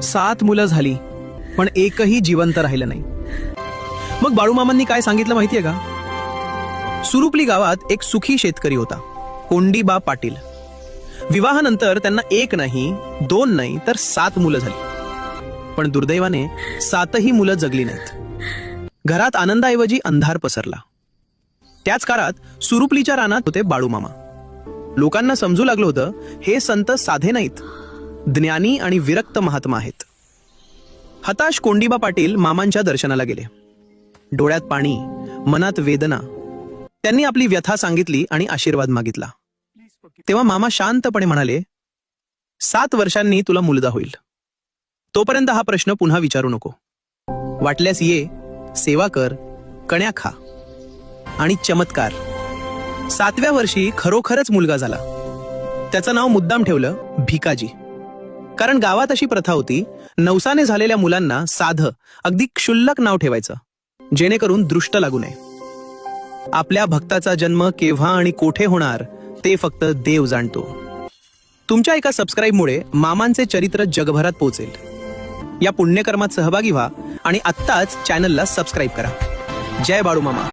7 मुलं झाली पण एकही जिवंत राहिलं नाही. मग बाळूमामांनी काय सांगितलं माहितीये का? सुरुपली गावात एक सुखी शेतकरी होता, कोंडीबा पाटील. विवाहानंतर त्यांना 1 नाही 2 नाही तर 7 मुलं झाली. पण दुर्दैवाने 7ही मुलं जगली नाहीत. घरात आनंदाऐवजी अंधार पसरला. त्याच काळात सुरुपलीच्या रानात होते बाळूमामा. लोकांना समजू लागलं होतं, हे संत साधे नाहीत, ज्ञानी आणि विरक्त महात्मा आहेत. हताश कोंडीबा पाटील मामांच्या दर्शनाला गेले. डोळ्यात पाणी, मनात वेदना. त्यांनी आपली व्यथा सांगितली आणि आशीर्वाद मागितला. तेव्हा मामा शांतपणे म्हणाले, 7 वर्षांनी तुला मुलगा होईल. तोपर्यंत हा प्रश्न पुन्हा विचारू नको. वाटल्यास ये, सेवा कर, कण्या खा. आणि चमत्कार, 7व्या वर्षी खरोखरच मुलगा झाला. त्याचं नाव मुद्दाम ठेवलं भिकाजी. कारण गावात अशी प्रथा होती, नवसाने झालेल्या मुलांना साधं, अगदी क्षुल्लक नाव ठेवायचं, जेणेकरून दृष्ट लागू नये. आपल्या भक्ताचा जन्म केव्हा आणि कोठे होणार ते फक्त देव जाणतो. तुमच्या एका सबस्क्राईबमुळे मामांचे चरित्र जगभरात पोहोचेल. या पुण्यकर्मात सहभागी व्हा आणि आत्ताच चॅनलला सबस्क्राईब करा. जय बाळूमामा.